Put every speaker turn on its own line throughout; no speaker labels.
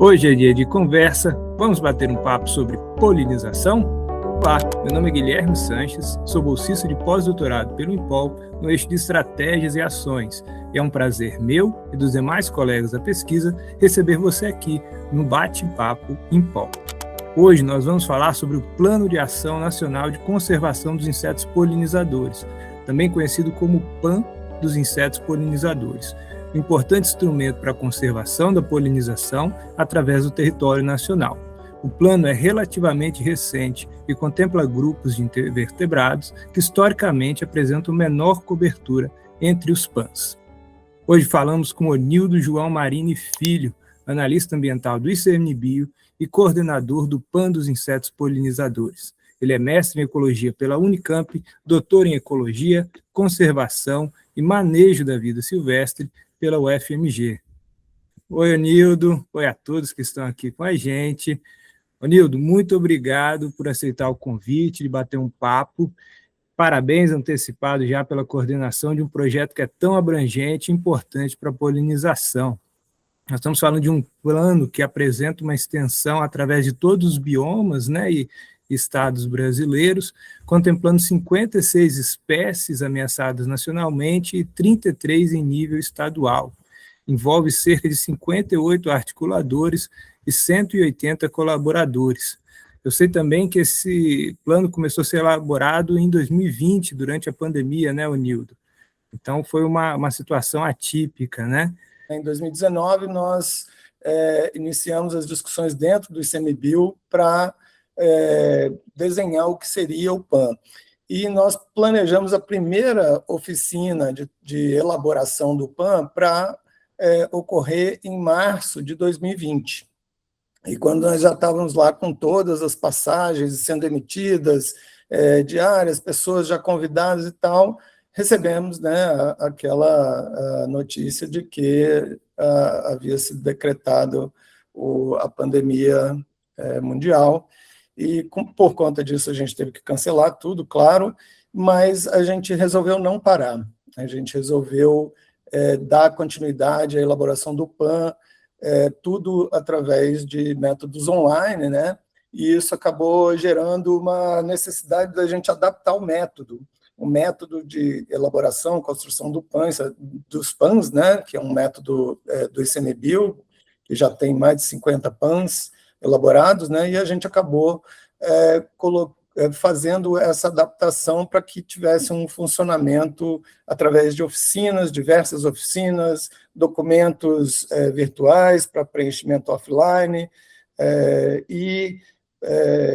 Hoje é dia de conversa, vamos bater um papo sobre polinização? Olá, meu nome é Guilherme Sanches, sou bolsista de pós-doutorado pelo IMPOL no eixo de estratégias e ações. E é um prazer meu e dos demais colegas da pesquisa receber você aqui no Bate-Papo IMPOL. Hoje nós vamos falar sobre o Plano de Ação Nacional de Conservação dos Insetos Polinizadores, também conhecido como PAN dos Insetos Polinizadores, um importante instrumento para a conservação da polinização através do território nacional. O plano é relativamente recente e contempla grupos de invertebrados que historicamente apresentam menor cobertura entre os PANs. Hoje falamos com Onildo João Marini Filho, analista ambiental do ICMBio e coordenador do PAN dos Insetos Polinizadores. Ele é mestre em Ecologia pela Unicamp, doutor em Ecologia, Conservação e Manejo da Vida Silvestre pela UFMG. Oi, Onildo. Oi a todos que estão aqui com a gente. Onildo, muito obrigado por aceitar o convite de bater um papo. Parabéns antecipado já pela coordenação de um projeto que é tão abrangente e importante para a polinização. Nós estamos falando de um plano que apresenta uma extensão através de todos os biomas, né, e estados brasileiros, contemplando 56 espécies ameaçadas nacionalmente e 33 em nível estadual. Envolve cerca de 58 articuladores e 180 colaboradores. Eu sei também que esse plano começou a ser elaborado em 2020, durante a pandemia, né, Onildo? Então, foi uma situação atípica, né?
Em 2019, nós iniciamos as discussões dentro do ICMBio para desenhar o que seria o PAN. E nós planejamos a primeira oficina de elaboração do PAN para ocorrer em março de 2020. E quando nós já estávamos lá com todas as passagens sendo emitidas, diárias, pessoas já convidadas e tal, recebemos, né, aquela notícia de que havia sido decretado a pandemia mundial, e por conta disso a gente teve que cancelar tudo, claro, mas a gente resolveu não parar, a gente resolveu dar continuidade à elaboração do PAN, tudo através de métodos online, né? E isso acabou gerando uma necessidade da gente adaptar o método de elaboração, construção dos PANs, né, que é um método do ICMBio, que já tem mais de 50 PANs elaborados, né, e a gente acabou fazendo essa adaptação para que tivesse um funcionamento através de oficinas, diversas oficinas, documentos virtuais para preenchimento offline, e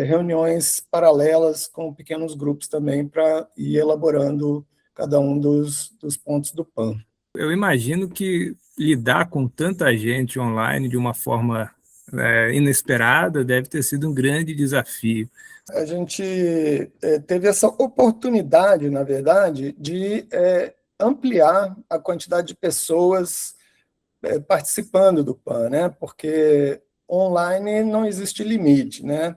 reuniões paralelas com pequenos grupos também para ir elaborando cada um dos pontos do PAN.
Eu imagino que lidar com tanta gente online de uma forma inesperada deve ter sido um grande desafio.
A gente teve essa oportunidade, na verdade, de ampliar a quantidade de pessoas participando do PAN, né? Porque online não existe limite, né?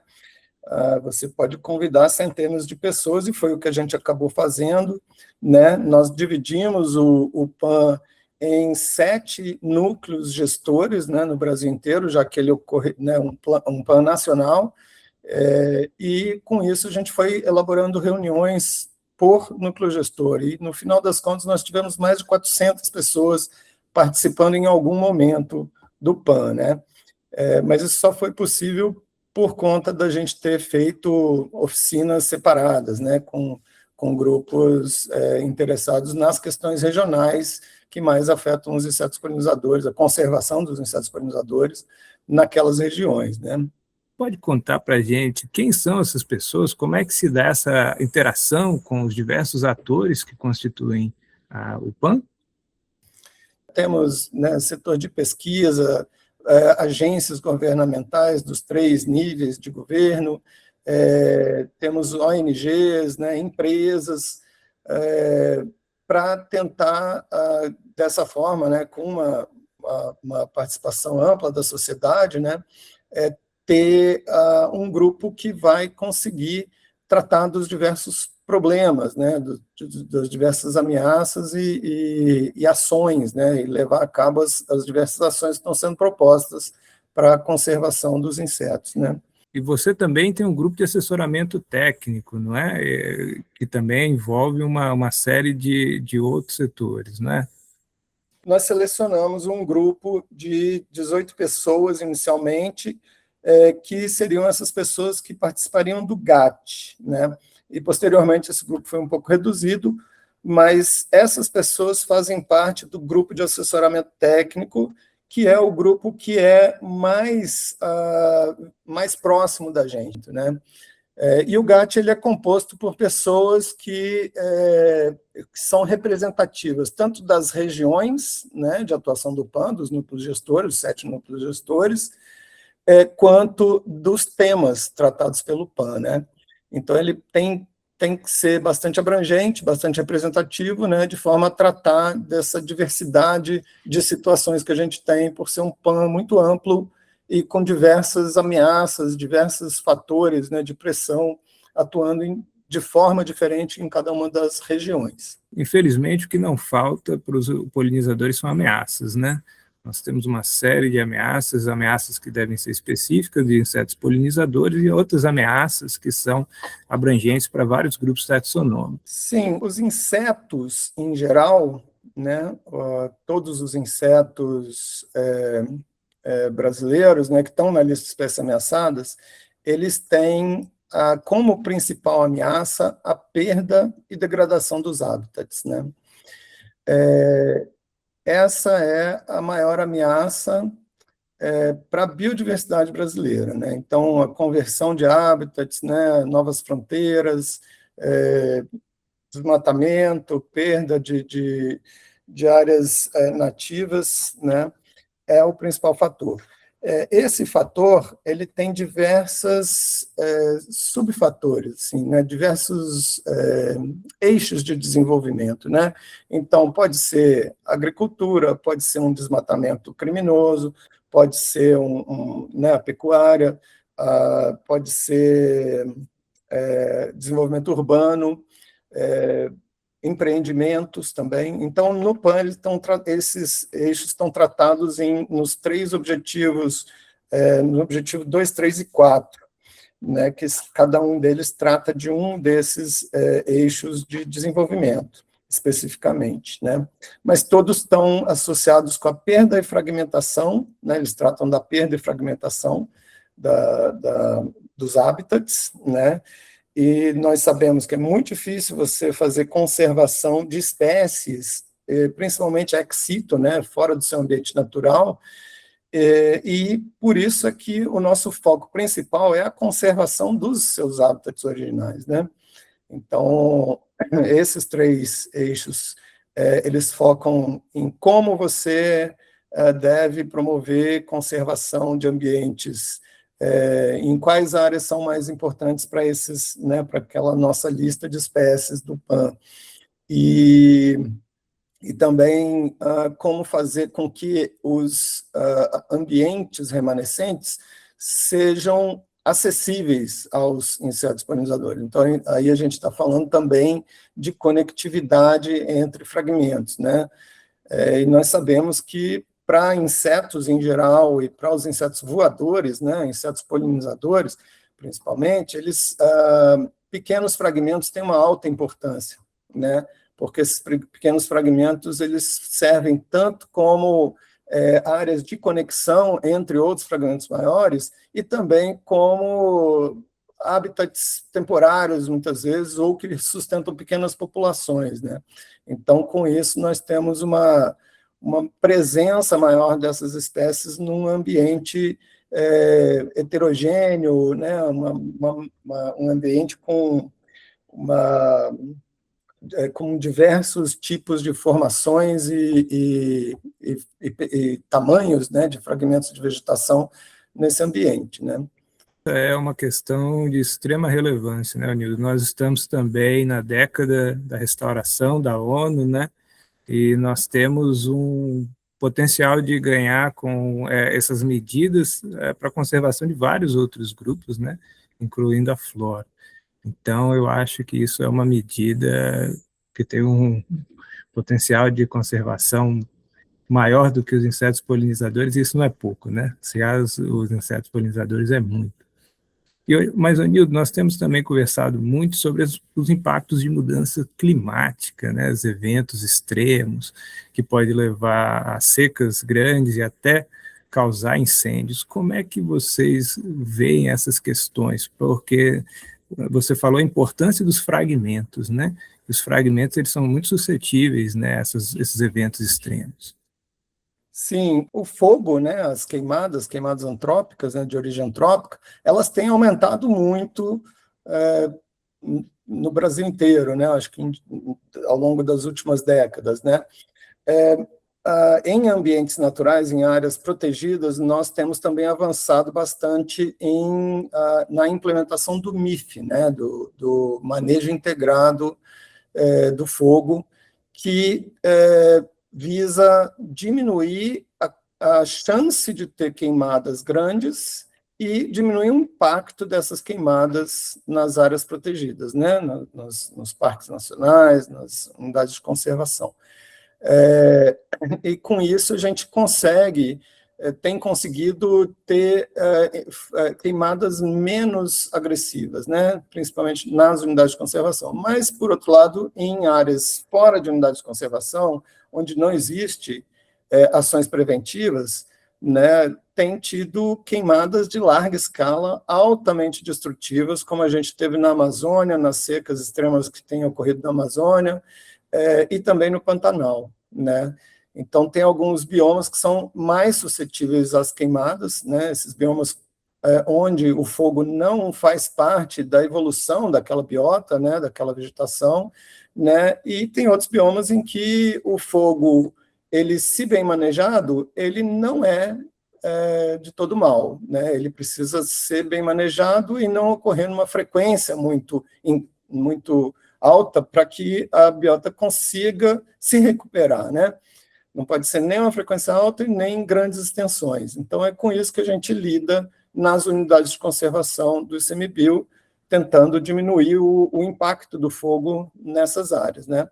Você pode convidar centenas de pessoas, e foi o que a gente acabou fazendo, né? Nós dividimos o PAN em 7 núcleos gestores, né, no Brasil inteiro, já que ele ocorre, né, um PAN nacional, e com isso a gente foi elaborando reuniões por núcleo gestor, e no final das contas nós tivemos mais de 400 pessoas participando em algum momento do PAN, né? Mas isso só foi possível por conta da gente ter feito oficinas separadas, né, com grupos interessados nas questões regionais que mais afetam os insetos polinizadores, a conservação dos insetos polinizadores naquelas regiões, né?
Pode contar para a gente quem são essas pessoas, como é que se dá essa interação com os diversos atores que constituem o PAN?
Temos, né, setor de pesquisa, agências governamentais dos 3 níveis de governo, temos ONGs, né, empresas, para tentar, dessa forma, né, com uma participação ampla da sociedade, né, ter um grupo que vai conseguir tratar dos diversos problemas, né, das diversas ameaças e ações, né, e levar a cabo as diversas ações que estão sendo propostas para a conservação dos insetos, né?
E você também tem um grupo de assessoramento técnico, não é? Que também envolve uma série de outros setores, não é?
Nós selecionamos um grupo de 18 pessoas inicialmente, que seriam essas pessoas que participariam do GAT, né? E posteriormente esse grupo foi um pouco reduzido, mas essas pessoas fazem parte do grupo de assessoramento técnico, que é o grupo que é mais próximo da gente, né? E o GAT ele é composto por pessoas que são representativas tanto das regiões, né, de atuação do PAN, dos núcleos gestores, os 7 núcleos gestores, quanto dos temas tratados pelo PAN, né? Então, ele tem que ser bastante abrangente, bastante representativo, né, de forma a tratar dessa diversidade de situações que a gente tem, por ser um PAN muito amplo e com diversas ameaças, diversos fatores, né, de pressão atuando de forma diferente em cada uma das regiões.
Infelizmente, o que não falta para os polinizadores são ameaças, né? Nós temos uma série de ameaças que devem ser específicas de insetos polinizadores e outras ameaças que são abrangentes para vários grupos taxonômicos.
Sim, os insetos, em geral, né, todos os insetos brasileiros, né, que estão na lista de espécies ameaçadas, eles têm como principal ameaça a perda e degradação dos hábitats, né? Essa é a maior ameaça para a biodiversidade brasileira, né? Então, a conversão de hábitats, né, novas fronteiras, desmatamento, perda de áreas nativas, né, é o principal fator. Esse fator ele tem diversas subfatores, assim, né, diversos eixos de desenvolvimento, né? Então, pode ser agricultura, pode ser um desmatamento criminoso, pode ser né, a pecuária, pode ser desenvolvimento urbano, empreendimentos também. Então, no PAN, esses eixos estão tratados nos 3 objetivos, no objetivo 2, 3 e 4, né, que cada um deles trata de um desses eixos de desenvolvimento, especificamente, né? Mas todos estão associados com a perda e fragmentação, né? Eles tratam da perda e fragmentação dos hábitats, né? E nós sabemos que é muito difícil você fazer conservação de espécies, principalmente ex situ, né, fora do seu ambiente natural, e por isso é que o nosso foco principal é a conservação dos seus hábitats originais, né? Então, esses 3 eixos, eles focam em como você deve promover conservação de ambientes, em quais áreas são mais importantes para esses, né, para aquela nossa lista de espécies do PAN, e também como fazer com que os ambientes remanescentes sejam acessíveis aos insetos polinizadores. Então, aí a gente está falando também de conectividade entre fragmentos, né? E nós sabemos que para insetos em geral e para os insetos voadores, né, insetos polinizadores, principalmente, pequenos fragmentos têm uma alta importância, né? Porque esses pequenos fragmentos eles servem tanto como áreas de conexão entre outros fragmentos maiores e também como hábitats temporários, muitas vezes, ou que sustentam pequenas populações, né? Então, com isso, nós temos uma presença maior dessas espécies num ambiente heterogêneo, né? Um ambiente com diversos tipos de formações e tamanhos, né, de fragmentos de vegetação nesse ambiente, né?
É uma questão de extrema relevância, né, Nildo? Nós estamos também na década da restauração da ONU, né? E nós temos um potencial de ganhar com essas medidas para a conservação de vários outros grupos, né? Incluindo a flora. Então, eu acho que isso é uma medida que tem um potencial de conservação maior do que os insetos polinizadores, e isso não é pouco, né? Se há os insetos polinizadores, é muito. Mas, Anildo, nós temos também conversado muito sobre os impactos de mudança climática, né, os eventos extremos, que podem levar a secas grandes e até causar incêndios. Como é que vocês veem essas questões? Porque você falou a importância dos fragmentos, né? Os fragmentos eles são muito suscetíveis, né, a esses eventos extremos.
Sim, o fogo, né, as queimadas antrópicas, né, de origem antrópica, elas têm aumentado muito no Brasil inteiro, né, acho que ao longo das últimas décadas, né. Em ambientes naturais, em áreas protegidas, nós temos também avançado bastante na implementação do MIF, né, do manejo integrado do fogo, que visa diminuir a chance de ter queimadas grandes e diminuir o impacto dessas queimadas nas áreas protegidas, né? Nos parques nacionais, nas unidades de conservação. E com isso a gente tem conseguido ter queimadas menos agressivas, né? Principalmente nas unidades de conservação. Mas, por outro lado, em áreas fora de unidades de conservação, onde não existe ações preventivas, né, tem tido queimadas de larga escala, altamente destrutivas, como a gente teve na Amazônia, nas secas extremas que têm ocorrido na Amazônia, e também no Pantanal, né? Então, tem alguns biomas que são mais suscetíveis às queimadas, né? Esses biomas onde o fogo não faz parte da evolução daquela biota, né? Daquela vegetação, né? E tem outros biomas em que o fogo, ele, se bem manejado, ele não é de todo mal, né? Ele precisa ser bem manejado e não ocorrer numa frequência muito alta para que a biota consiga se recuperar, né? Não pode ser nem uma frequência alta e nem grandes extensões. Então, é com isso que a gente lida nas unidades de conservação do ICMBio, tentando diminuir o impacto do fogo nessas áreas, né?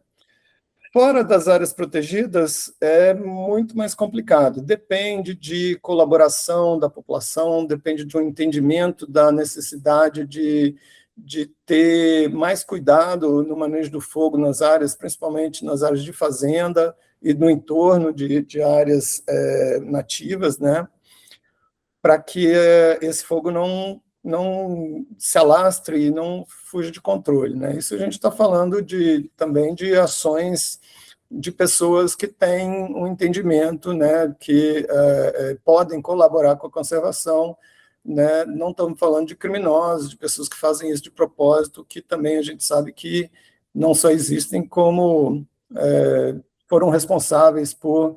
Fora das áreas protegidas, é muito mais complicado. Depende de colaboração da população, depende de um entendimento da necessidade de ter mais cuidado no manejo do fogo nas áreas, principalmente nas áreas de fazenda e no entorno de áreas nativas, né? Para que esse fogo não se alastre e não fuja de controle, né? Isso a gente está falando também de ações de pessoas que têm um entendimento, né, que podem colaborar com a conservação, né? Não estamos falando de criminosos, de pessoas que fazem isso de propósito, que também a gente sabe que não só existem, como foram responsáveis por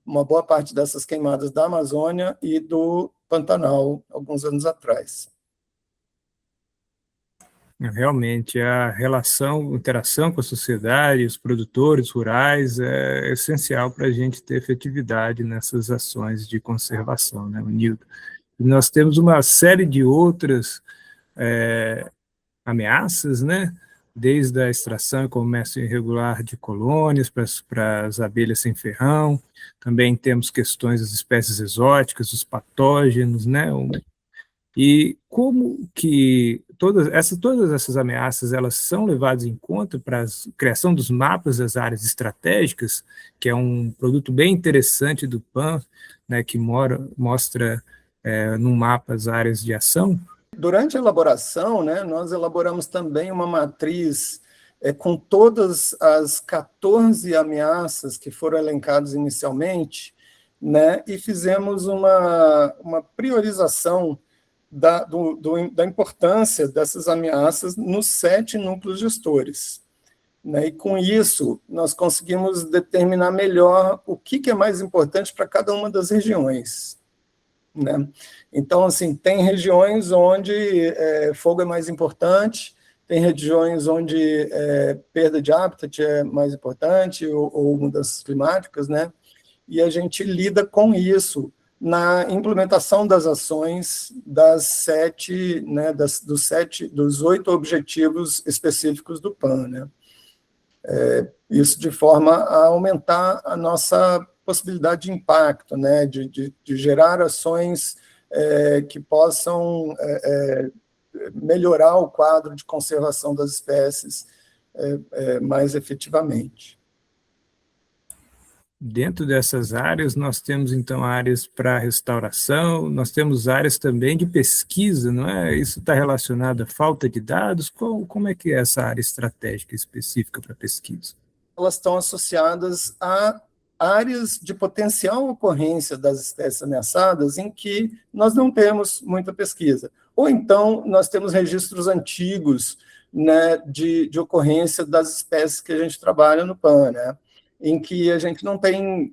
uma boa parte dessas queimadas da Amazônia e do Pantanal, alguns anos atrás.
Realmente, a interação com a sociedade, os produtores rurais, é essencial para a gente ter efetividade nessas ações de conservação, né, Nildo? E nós temos uma série de outras ameaças, né? Desde a extração e comércio irregular de colônias para as abelhas sem ferrão, também temos questões das espécies exóticas, dos patógenos, né? E como que todas essas ameaças elas são levadas em conta para a criação dos mapas das áreas estratégicas, que é um produto bem interessante do PAN, né, que mostra no mapa as áreas de ação?
Durante a elaboração, né, nós elaboramos também uma matriz com todas as 14 ameaças que foram elencadas inicialmente, né, e fizemos uma priorização da importância dessas ameaças nos 7 núcleos gestores, né, e com isso nós conseguimos determinar melhor o que é mais importante para cada uma das regiões, né? Então, assim, tem regiões onde fogo é mais importante, tem regiões onde perda de hábitat é mais importante, ou mudanças climáticas, né? E a gente lida com isso na implementação das ações dos 8 objetivos específicos do PAN, né? Isso de forma a aumentar a nossa possibilidade de impacto, né, de gerar ações que possam melhorar o quadro de conservação das espécies mais efetivamente.
Dentro dessas áreas, nós temos, então, áreas para restauração, nós temos áreas também de pesquisa, não é? Isso está relacionado à falta de dados? Como é que é essa área estratégica específica para pesquisa?
Elas estão associadas a áreas de potencial ocorrência das espécies ameaçadas em que nós não temos muita pesquisa. Ou então, nós temos registros antigos, né, de ocorrência das espécies que a gente trabalha no PAN, né, em que a gente não tem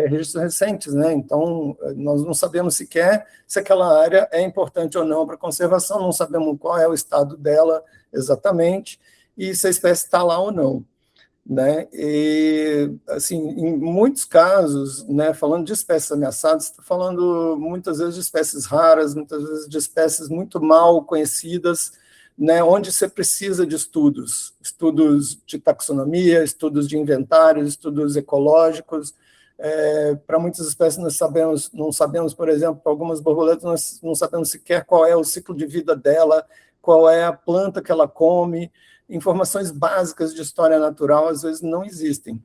registros recentes, né, então nós não sabemos sequer se aquela área é importante ou não para a conservação, não sabemos qual é o estado dela exatamente, e se a espécie está lá ou não. Né? E, assim, em muitos casos, né, falando de espécies ameaçadas, está falando muitas vezes de espécies raras, muitas vezes de espécies muito mal conhecidas, né, onde você precisa de estudos de taxonomia, estudos de inventários, estudos ecológicos. Para muitas espécies não sabemos, por exemplo, para algumas borboletas nós não sabemos sequer qual é o ciclo de vida dela, qual é a planta que ela come. Informações básicas de história natural às vezes não existem,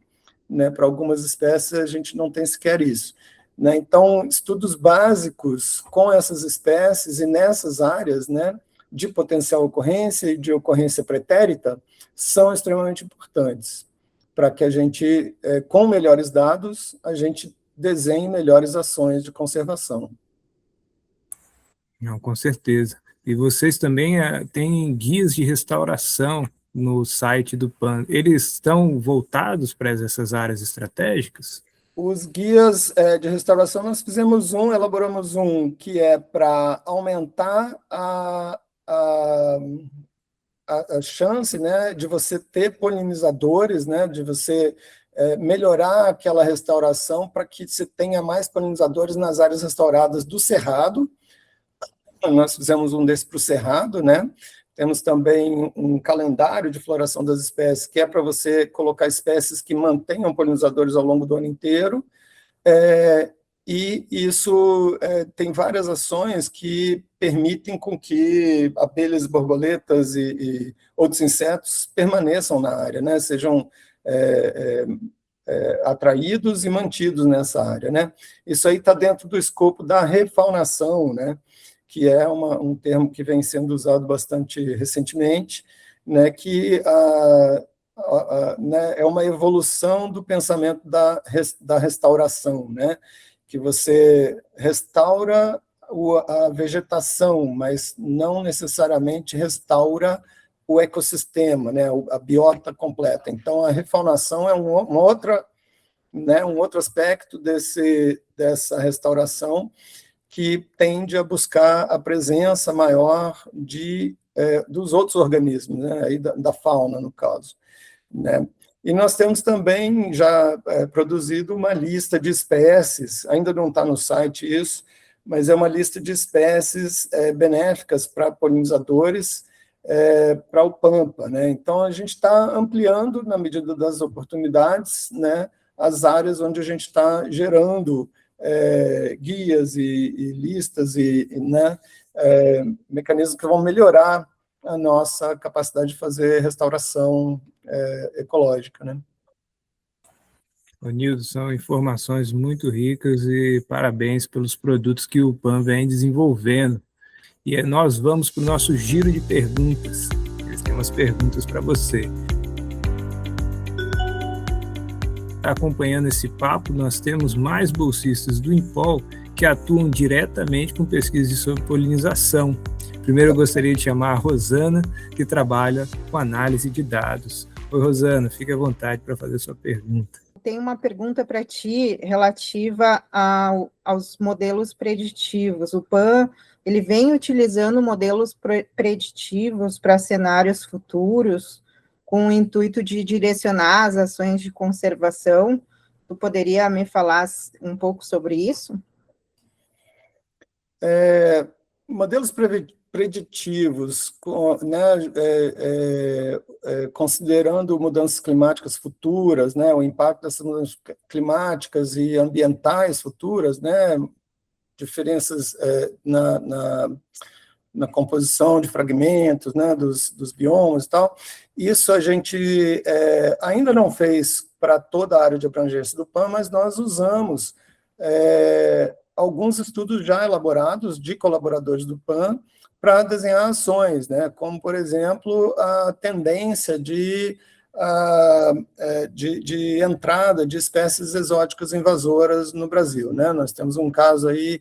né? Para algumas espécies a gente não tem sequer isso, né? Então, estudos básicos com essas espécies e nessas áreas, né, de potencial ocorrência e de ocorrência pretérita são extremamente importantes para que a gente, com melhores dados, a gente desenhe melhores ações de conservação.
Não, com certeza. E vocês também têm guias de restauração no site do PAN. Eles estão voltados para essas áreas estratégicas?
Os guias de restauração, nós elaboramos um que é para aumentar a chance, né, de você ter polinizadores, né, de você melhorar aquela restauração para que você tenha mais polinizadores nas áreas restauradas do Cerrado. Nós fizemos um desse para o Cerrado, né? Temos também um calendário de floração das espécies, que é para você colocar espécies que mantenham polinizadores ao longo do ano inteiro. E isso tem várias ações que permitem com que abelhas, borboletas e outros insetos permaneçam na área, né? Sejam atraídos e mantidos nessa área, né? Isso aí está dentro do escopo da refaunação, né? Que é um termo que vem sendo usado bastante recentemente, né? Que né, é uma evolução do pensamento da restauração, né? Que você restaura a vegetação, mas não necessariamente restaura o ecossistema, né, a biota completa. Então, a refaunação é um outro aspecto dessa restauração que tende a buscar a presença maior dos outros organismos, né, aí da fauna, no caso. Né? E nós temos também já produzido uma lista de espécies, ainda não está no site isso, mas é uma lista de espécies benéficas para polinizadores, para o Pampa, né? Então, a gente está ampliando, na medida das oportunidades, né, as áreas onde a gente está gerando guias e listas né, mecanismos que vão melhorar a nossa capacidade de fazer restauração ecológica, né?
Ô, Nildo, são informações muito ricas e parabéns pelos produtos que o PAN vem desenvolvendo. E nós vamos para o nosso giro de perguntas. Eles têm umas perguntas para você. Acompanhando esse papo, nós temos mais bolsistas do INPOL que atuam diretamente com pesquisas sobre polinização. Primeiro, eu gostaria de chamar a Rosana, que trabalha com análise de dados. Oi, Rosana, fique à vontade para fazer sua pergunta.
Tem uma pergunta para ti relativa aos modelos preditivos. O PAN, ele vem utilizando modelos preditivos para cenários futuros, com o intuito de direcionar as ações de conservação. Tu poderia me falar um pouco sobre isso?
Modelos preditivos, né, considerando mudanças climáticas futuras, né, o impacto dessas mudanças climáticas e ambientais futuras, né, diferenças na composição de fragmentos, né, dos biomas e tal. Isso a gente ainda não fez para toda a área de abrangência do PAN, mas nós usamos alguns estudos já elaborados de colaboradores do PAN para desenhar ações, né, como, por exemplo, a tendência de entrada de espécies exóticas invasoras no Brasil, né? Nós temos um caso aí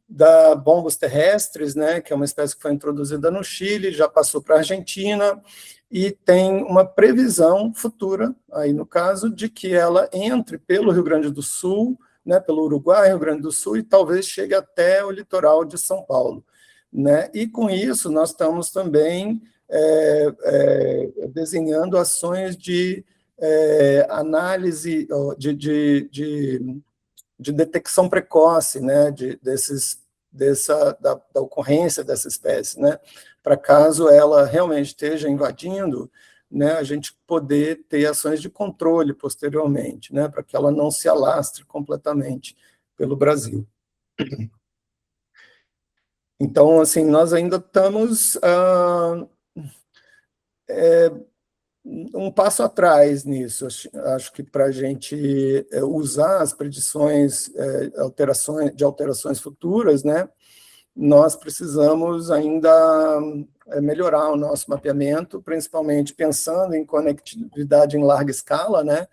da bombos terrestres, né, que é uma espécie que foi introduzida no Chile, já passou para a Argentina, e tem uma previsão futura, aí no caso, de que ela entre pelo Rio Grande do Sul, né, pelo Uruguai, Rio Grande do Sul, e talvez chegue até o litoral de São Paulo, né? E com isso nós estamos também desenhando ações de análise, de detecção precoce, né, da ocorrência dessa espécie, né, para caso ela realmente esteja invadindo, né, a gente poder ter ações de controle posteriormente, né, para que ela não se alastre completamente pelo Brasil. Então, assim, nós ainda estamos um passo atrás nisso. Acho que para a gente usar as predições de alterações futuras, né, nós precisamos ainda melhorar o nosso mapeamento, principalmente pensando em conectividade em larga escala, né,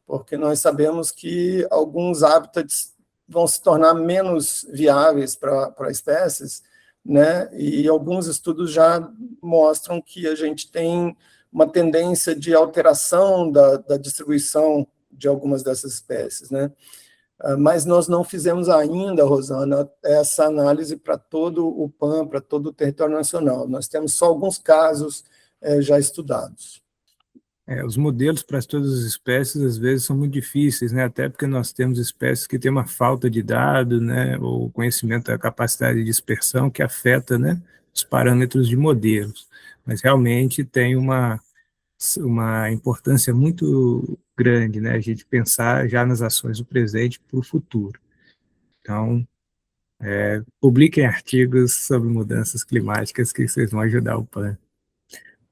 porque nós sabemos que alguns habitats vão se tornar menos viáveis para espécies, né, e alguns estudos já mostram que a gente tem uma tendência de alteração da distribuição de algumas dessas espécies, né? Mas nós não fizemos ainda, Rosana, essa análise para todo o PAN, para todo o território nacional. Nós temos só alguns casos já estudados.
Os modelos para todas as espécies, às vezes, são muito difíceis, né? Até porque nós temos espécies que têm uma falta de dados, né? Ou conhecimento da capacidade de dispersão que afeta, né, os parâmetros de modelos. Mas realmente tem uma importância muito grande, né? A gente pensar já nas ações do presente para o futuro. Então, publiquem artigos sobre mudanças climáticas que vocês vão ajudar o PAN.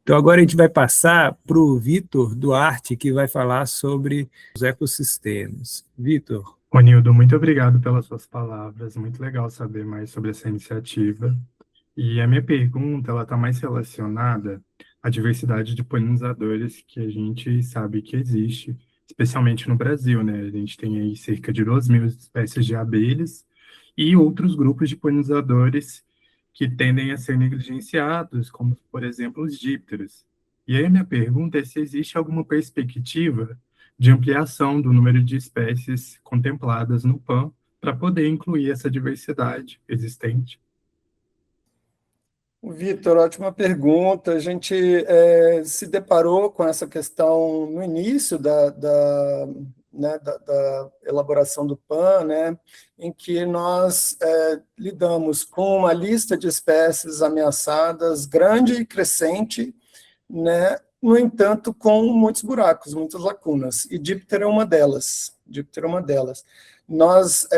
Então, agora a gente vai passar para o Vitor Duarte, que vai falar sobre os ecossistemas. Vitor.
Ronildo, muito obrigado pelas suas palavras. Muito legal saber mais sobre essa iniciativa. E a minha pergunta, ela está mais relacionada à diversidade de polinizadores que a gente sabe que existe, especialmente no Brasil, né? A gente tem aí cerca de 2.000 espécies de abelhas e outros grupos de polinizadores que tendem a ser negligenciados, como, por exemplo, os dípteros. E aí a minha pergunta é se existe alguma perspectiva de ampliação do número de espécies contempladas no PAN para poder incluir essa diversidade existente.
Vitor, ótima pergunta. A gente se deparou com essa questão no início né, da elaboração do PAN, né, em que nós lidamos com uma lista de espécies ameaçadas grande e crescente, né, no entanto, com muitos buracos, muitas lacunas, e díptero é uma delas. Nós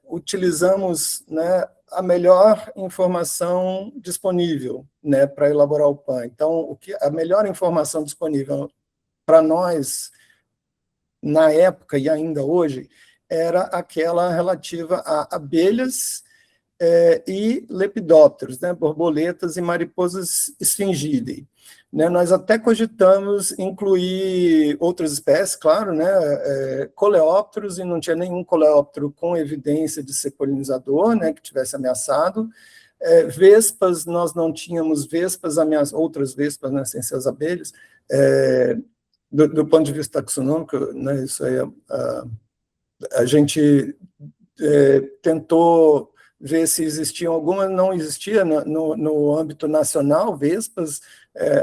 utilizamos, né, a melhor informação disponível, né, para elaborar o PAN. Então, a melhor informação disponível para nós, na época e ainda hoje, era aquela relativa a abelhas e lepidópteros, né, borboletas e mariposas Sphingidae. Né, nós até cogitamos incluir outras espécies, claro, né, coleópteros, e não tinha nenhum coleóptero com evidência de ser polinizador, né, que tivesse ameaçado. Vespas, nós não tínhamos vespas ameaçadas, outras vespas, né, sem ser as abelhas. Do ponto de vista taxonômico, né, isso aí a gente tentou ver se existiam algumas, não existia no âmbito nacional, vespas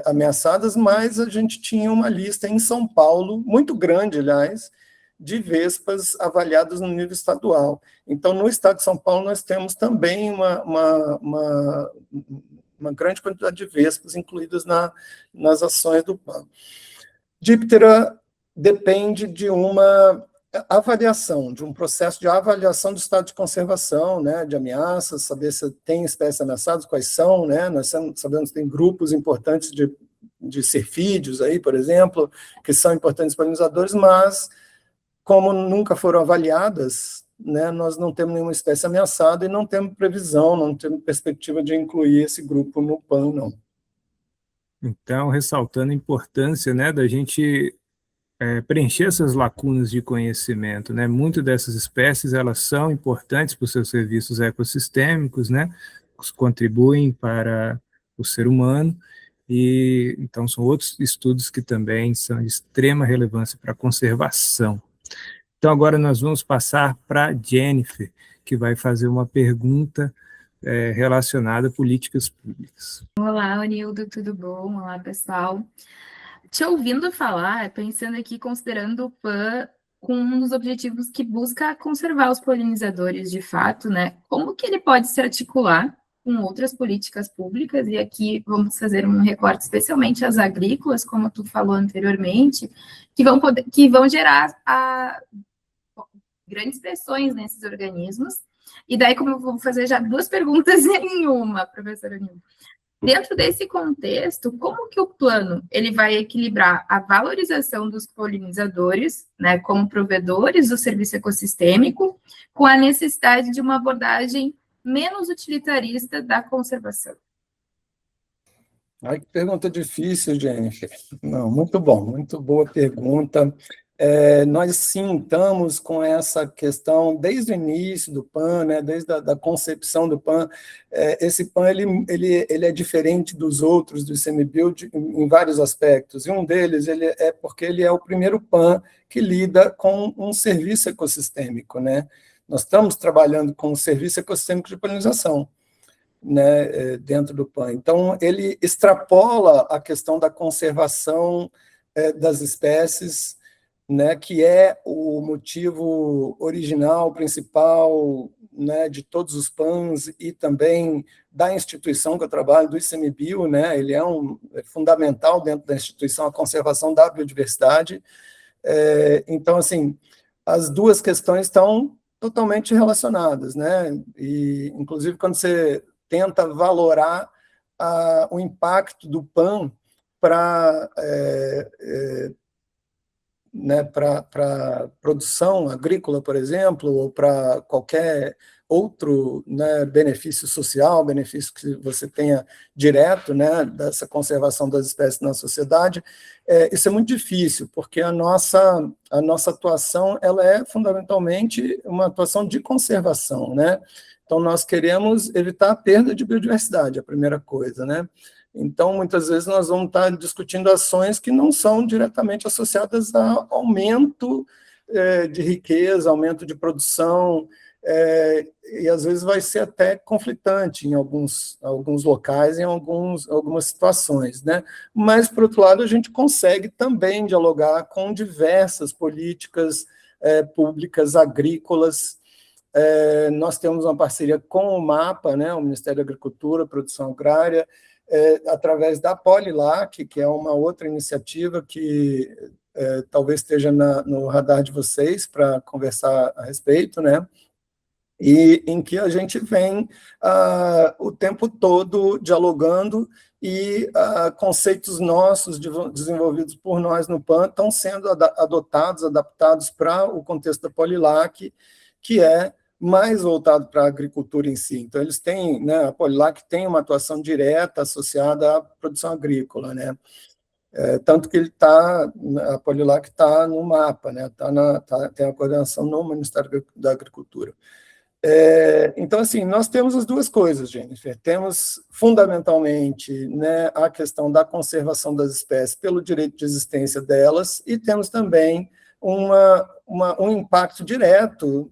ameaçadas, mas a gente tinha uma lista em São Paulo, muito grande, aliás, de vespas avaliadas no nível estadual. Então, no estado de São Paulo, nós temos também uma grande quantidade de vespas incluídas nas ações do PAN. Díptera depende de uma avaliação, de um processo de avaliação do estado de conservação, né, de ameaças, saber se tem espécies ameaçadas, quais são, né, nós sabemos que tem grupos importantes de cerfídeos aí, por exemplo, que são importantes polinizadores, mas como nunca foram avaliadas, né, nós não temos nenhuma espécie ameaçada e não temos previsão, não temos perspectiva de incluir esse grupo no PAN, não.
Então, ressaltando a importância, né, da gente preencher essas lacunas de conhecimento, né? Muitas dessas espécies, elas são importantes para os seus serviços ecossistêmicos, né? Contribuem para o ser humano, e então são outros estudos que também são de extrema relevância para a conservação. Então, agora nós vamos passar para a Jennifer, que vai fazer uma pergunta relacionada a políticas públicas.
Olá, Onildo, tudo bom? Olá, pessoal. Te ouvindo falar, pensando aqui, considerando o PAN com um dos objetivos que busca conservar os polinizadores de fato, né? Como que ele pode se articular com outras políticas públicas? E aqui vamos fazer um recorte especialmente às agrícolas, como tu falou anteriormente, que vão gerar grandes pressões nesses organismos. E daí, como eu vou fazer já duas perguntas em uma, professora Nilda. Dentro desse contexto, como que o plano ele vai equilibrar a valorização dos polinizadores, né, como provedores do serviço ecossistêmico, com a necessidade de uma abordagem menos utilitarista da conservação?
Ai, que pergunta difícil, Jennifer. Não, muito bom, muito boa pergunta. Nós sim estamos com essa questão desde o início do PAN, né, desde a concepção do PAN. Esse PAN ele é diferente dos outros do ICMBio em vários aspectos, e um deles é porque ele é o primeiro PAN que lida com um serviço ecossistêmico, né? Nós estamos trabalhando com um serviço ecossistêmico de polinização, né, dentro do PAN. Então, ele extrapola a questão da conservação das espécies, né, que é o motivo original, principal, né, de todos os PANs e também da instituição que eu trabalho, do ICMBio, né, ele é fundamental dentro da instituição, a conservação da biodiversidade. Então, assim, as duas questões estão totalmente relacionadas, né, e, inclusive, quando você tenta valorar o impacto do PAN para né, para produção agrícola, por exemplo, ou para qualquer outro, né, benefício social, benefício que você tenha direto, né, dessa conservação das espécies na sociedade, isso é muito difícil, porque a nossa atuação ela é fundamentalmente uma atuação de conservação, né? Então, nós queremos evitar a perda de biodiversidade, a primeira coisa, né? Então, muitas vezes, nós vamos estar discutindo ações que não são diretamente associadas a aumento de riqueza, aumento de produção, e às vezes vai ser até conflitante em alguns locais, em algumas situações, né? Mas, por outro lado, a gente consegue também dialogar com diversas políticas públicas agrícolas. Nós temos uma parceria com o MAPA, né, o Ministério da Agricultura, Produção Agrária, através da Polilac, que é uma outra iniciativa que talvez esteja no radar de vocês para conversar a respeito, né? E em que a gente vem o tempo todo dialogando e conceitos nossos desenvolvidos por nós no PAN estão sendo adaptados para o contexto da Polilac, que é mais voltado para a agricultura em si. Então, eles têm, né, a Polilac tem uma atuação direta associada à produção agrícola, né? Tanto que a Polilac está no MAPA, né? Tem a coordenação no Ministério da Agricultura. Então, assim, nós temos as duas coisas, Jennifer. Temos, fundamentalmente, né, a questão da conservação das espécies pelo direito de existência delas, e temos também um impacto direto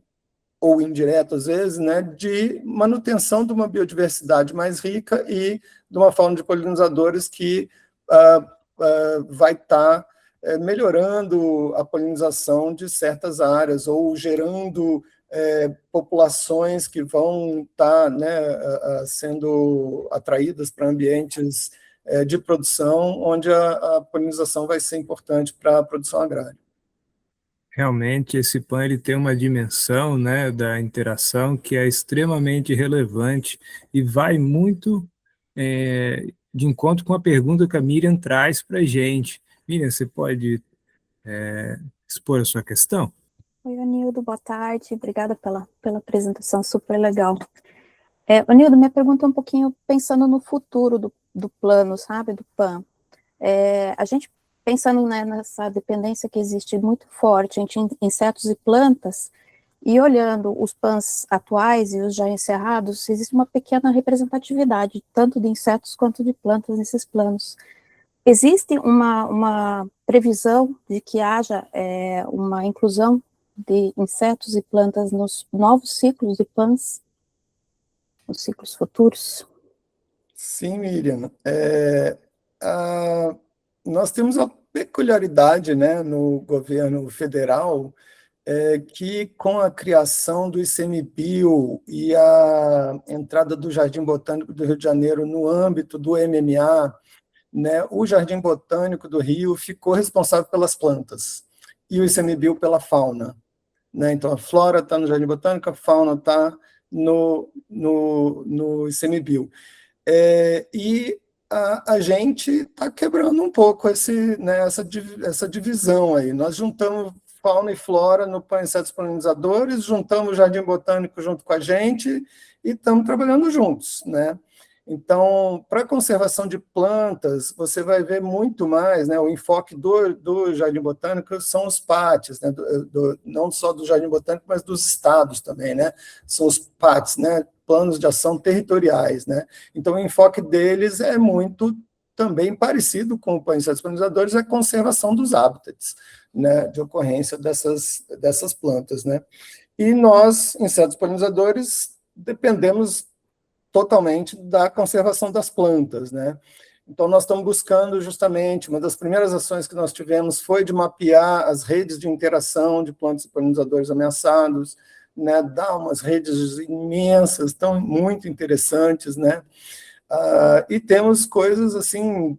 ou indireto, às vezes, né, de manutenção de uma biodiversidade mais rica e de uma fauna de polinizadores que vai estar melhorando a polinização de certas áreas ou gerando populações que vão estar, né, sendo atraídas para ambientes de produção, onde a polinização vai ser importante para a produção agrária.
Realmente, esse PAN ele tem uma dimensão, né, da interação que é extremamente relevante e vai muito de encontro com a pergunta que a Miriam traz para a gente. Miriam, você pode expor a sua questão?
Oi, Anildo, boa tarde, obrigada pela apresentação, super legal. Anildo, minha pergunta é um pouquinho pensando no futuro do plano, sabe, do PAN. A gente pensando, né, nessa dependência que existe muito forte entre insetos e plantas, e olhando os PANs atuais e os já encerrados, existe uma pequena representatividade, tanto de insetos quanto de plantas nesses planos. Existe uma previsão de que haja uma inclusão de insetos e plantas nos novos ciclos de PANs, nos ciclos futuros?
Sim, Miriam. Nós temos uma peculiaridade, né, no governo federal, que com a criação do ICMBio e a entrada do Jardim Botânico do Rio de Janeiro no âmbito do MMA, né, o Jardim Botânico do Rio ficou responsável pelas plantas e o ICMBio pela fauna. Né? Então, a flora está no Jardim Botânico, a fauna está no ICMBio. E a gente está quebrando um pouco essa divisão aí. Nós juntamos fauna e flora no PAN Insetos Polinizadores, juntamos o Jardim Botânico junto com a gente e estamos trabalhando juntos, né? Então, para a conservação de plantas, você vai ver muito mais, né, o enfoque do Jardim Botânico são os PATs, né, não só do Jardim Botânico, mas dos estados também, né, são os PATs, né, Planos de Ação Territoriais, né, então o enfoque deles é muito também parecido com o PAN Insetos Polinizadores, é a conservação dos hábitats, né, de ocorrência dessas plantas, né, e nós, insetos polinizadores, dependemos totalmente da conservação das plantas, né? Então, nós estamos buscando justamente, uma das primeiras ações que nós tivemos foi de mapear as redes de interação de plantas e polinizadores ameaçados, né? Dar umas redes imensas, tão muito interessantes, né? E temos coisas assim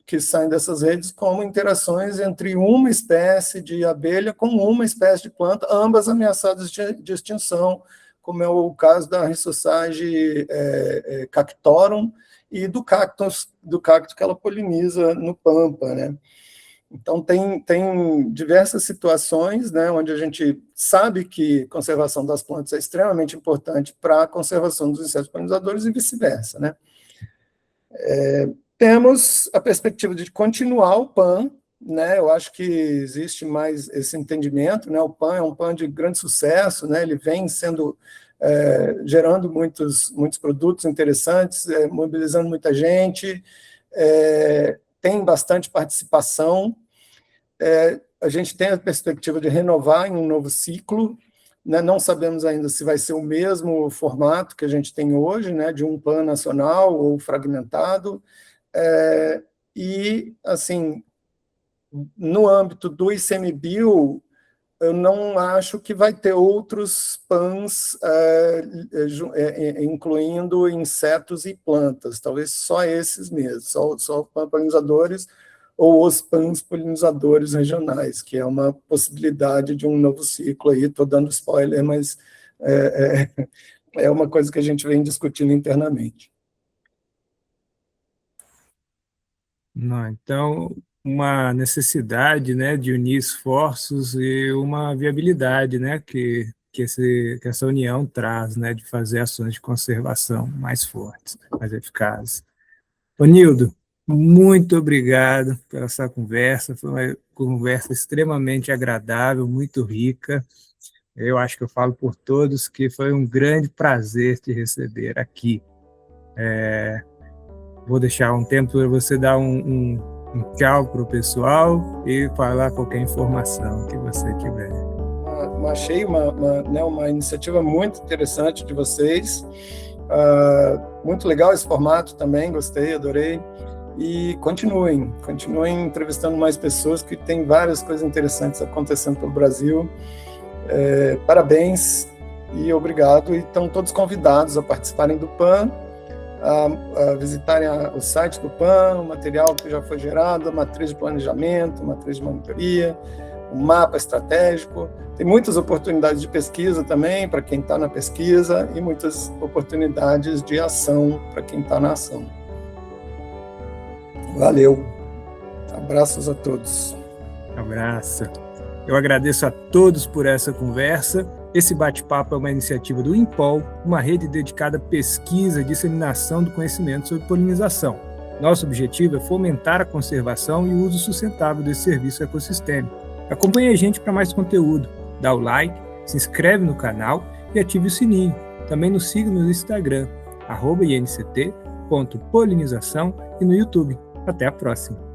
que saem dessas redes como interações entre uma espécie de abelha com uma espécie de planta, ambas ameaçadas de extinção, como é o caso da Rissossage cactorum e do cacto que ela poliniza no Pampa, né? Então, tem diversas situações, né, onde a gente sabe que conservação das plantas é extremamente importante para a conservação dos insetos polinizadores e vice-versa, né? Temos a perspectiva de continuar o PAN, né? Eu acho que existe mais esse entendimento, né? O PAN é um PAN de grande sucesso, né? Ele vem sendo gerando muitos produtos interessantes, mobilizando muita gente, tem bastante participação. A gente tem a perspectiva de renovar em um novo ciclo, né? Não sabemos ainda se vai ser o mesmo formato que a gente tem hoje, né? De um PAN nacional ou fragmentado, e, assim, no âmbito do ICMBio, eu não acho que vai ter outros PANs, incluindo insetos e plantas, talvez só esses mesmos, só PAN polinizadores ou os PANs polinizadores regionais, que é uma possibilidade de um novo ciclo aí, estou dando spoiler, mas é uma coisa que a gente vem discutindo internamente.
Não, então, uma necessidade, né, de unir esforços e uma viabilidade, né, que essa união traz, né, de fazer ações de conservação mais fortes, mais eficazes. Ô, Nildo, muito obrigado pela essa conversa, foi uma conversa extremamente agradável, muito rica. Eu acho que eu falo por todos que foi um grande prazer te receber aqui. Vou deixar um tempo para você dar um tchau para o pessoal e falar qualquer informação que você tiver.
Achei uma iniciativa muito interessante de vocês, muito legal esse formato também, gostei, adorei, e continuem entrevistando mais pessoas, que tem várias coisas interessantes acontecendo pelo Brasil. Parabéns, E obrigado, e estão todos convidados a participarem do PAN, a visitarem o site do PAN, o material que já foi gerado, a matriz de planejamento, a matriz de monitoria, o mapa estratégico. Tem muitas oportunidades de pesquisa também para quem está na pesquisa e muitas oportunidades de ação para quem está na ação. Valeu. Abraços a todos.
Abraço. Eu agradeço a todos por essa conversa. Esse bate-papo é uma iniciativa do INPOL, uma rede dedicada à pesquisa e disseminação do conhecimento sobre polinização. Nosso objetivo é fomentar a conservação e o uso sustentável desse serviço ecossistêmico. Acompanhe a gente para mais conteúdo. Dá o like, se inscreve no canal e ative o sininho. Também nos siga no Instagram, @inct.polinização e no YouTube. Até a próxima!